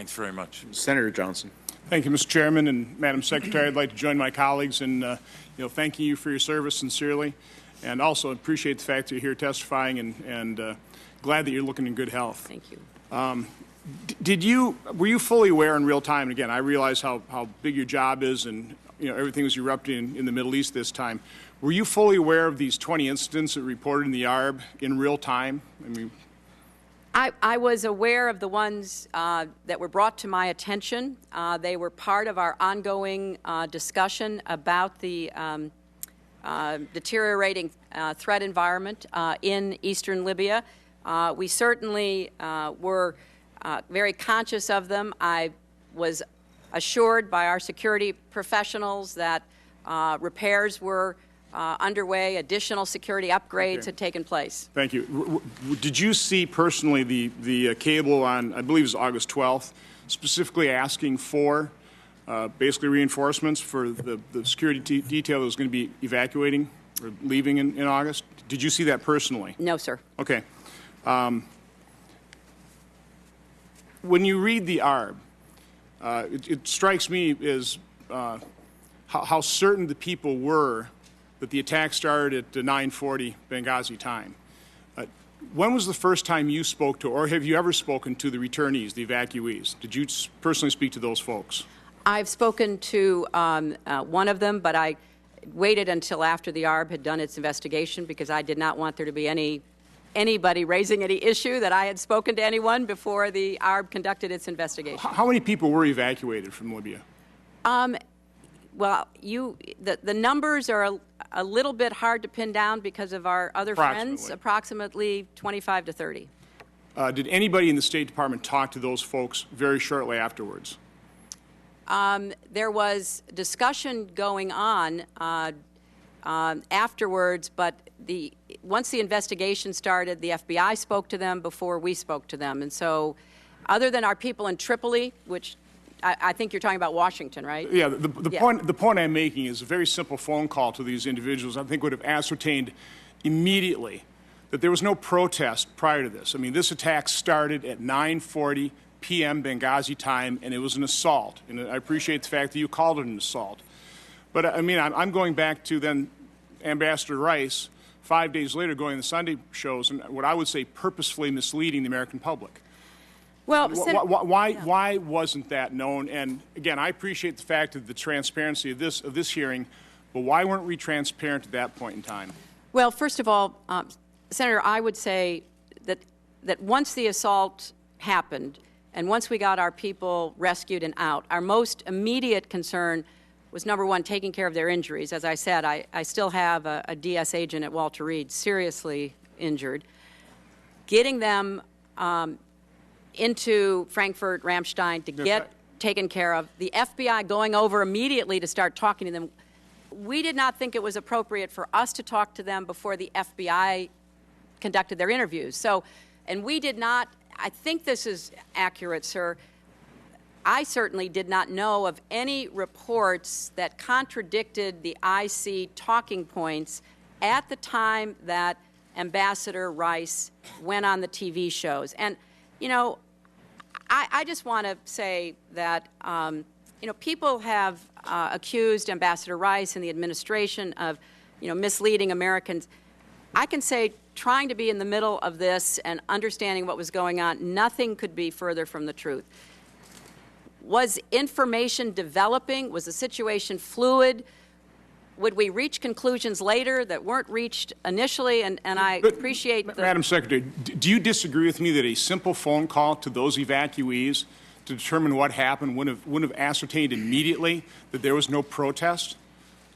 Thanks very much. Senator Johnson. Thank you, Mr. Chairman and Madam Secretary. I'd like to join my colleagues in thanking you for your service sincerely, and also appreciate the fact that you're here testifying, and glad that you're looking in good health. Thank you. Were you fully aware in real time? And again, I realize how big your job is, and everything was erupting in the Middle East this time. Were you fully aware of these 20 incidents that reported in the ARB in real time? I mean, I was aware of the ones that were brought to my attention. They were part of our ongoing discussion about the deteriorating threat environment in eastern Libya. We certainly were very conscious of them. I was assured by our security professionals that repairs were underway, additional security upgrades had taken place. Thank you. Did you see personally the cable on, I believe it was August 12th, specifically asking for basically reinforcements for the security detail that was going to be evacuating or leaving in August? Did you see that personally? No, sir. Okay. When you read the ARB, it strikes me as how certain the people were that the attack started at 9:40 Benghazi time. When was the first time you spoke to, or have you ever spoken to the returnees, the evacuees? Did you personally speak to those folks? I've spoken to one of them, but I waited until after the ARB had done its investigation because I did not want there to be anybody raising any issue that I had spoken to anyone before the ARB conducted its investigation. How many people were evacuated from Libya? Well, the numbers are a little bit hard to pin down because of our other friends, approximately 25 to 30. Did anybody in the State Department talk to those folks very shortly afterwards? There was discussion going on afterwards, but once the investigation started, the FBI spoke to them before we spoke to them. And so other than our people in Tripoli, which I think you're talking about Washington, right? Yeah, the point I'm making is a very simple phone call to these individuals, I think would have ascertained immediately that there was no protest prior to this. I mean, this attack started at 9:40 p.m. Benghazi time, and it was an assault. And I appreciate the fact that you called it an assault. But, I mean, I'm going back to then Ambassador Rice, 5 days later, going to the Sunday shows, and what I would say purposefully misleading the American public. Well, why wasn't that known? And again, I appreciate the fact of the transparency of this hearing, but why weren't we transparent at that point in time? Well, first of all, Senator, I would say that once the assault happened and once we got our people rescued and out, our most immediate concern was, number one, taking care of their injuries. As I said, I still have a DS agent at Walter Reed seriously injured. Getting them into Frankfurt, Ramstein to get taken care of. The FBI going over immediately to start talking to them. We did not think it was appropriate for us to talk to them before the FBI conducted their interviews. So, and we did not, I think this is accurate, sir, I certainly did not know of any reports that contradicted the IC talking points at the time that Ambassador Rice went on the TV shows. And you know, I just want to say that, people have accused Ambassador Rice and the administration of, misleading Americans. I can say, trying to be in the middle of this and understanding what was going on, nothing could be further from the truth. Was information developing? Was the situation fluid? Would we reach conclusions later that weren't reached initially? And I appreciate Madam Secretary, do you disagree with me that a simple phone call to those evacuees to determine what happened wouldn't have ascertained immediately that there was no protest?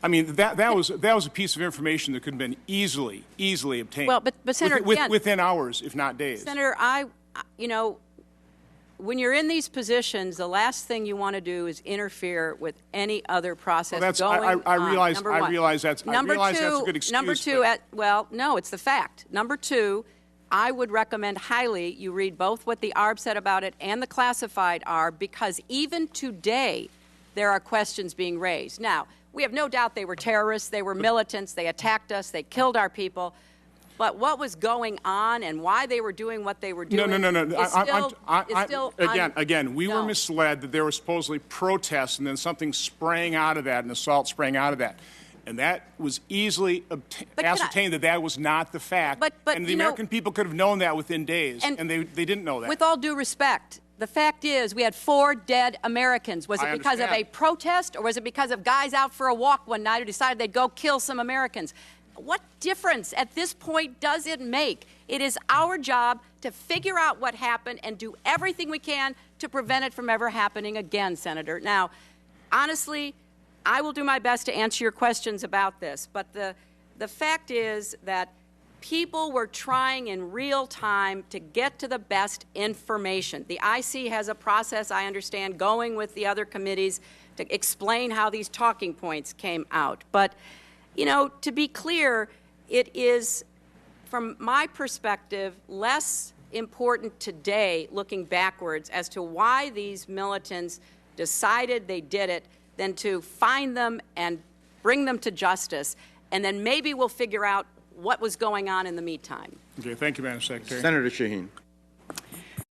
I mean, that was a piece of information that could have been easily obtained. Well, but Senator, within hours, if not days. Senator, when you're in these positions, the last thing you want to do is interfere with any other process going I realize, on. I realize that's a good excuse. Number two, well, no, it's the fact. Number two, I would recommend highly you read both what the ARB said about it and the classified ARB, because even today there are questions being raised. Now, we have no doubt they were terrorists, they were militants, they attacked us, they killed our people. But what was going on and why they were doing what they were doing Again, we were misled that there were supposedly protests and then something sprang out of that, an assault sprang out of that. And that was easily ascertained that that was not the fact. And the American people could have known that within days, and they didn't know that. With all due respect, the fact is we had 4 dead Americans. Was it because of a protest, or was it because of guys out for a walk one night who decided they'd go kill some Americans? What difference at this point does it make? It is our job to figure out what happened and do everything we can to prevent it from ever happening again, Senator. Now, honestly, I will do my best to answer your questions about this, but the fact is that people were trying in real time to get to the best information. The IC has a process, I understand, going with the other committees to explain how these talking points came out. But you know, to be clear, it is, from my perspective, less important today, looking backwards, as to why these militants decided they did it, than to find them and bring them to justice. And then maybe we'll figure out what was going on in the meantime. Okay, thank you, Madam Secretary. Senator Shaheen.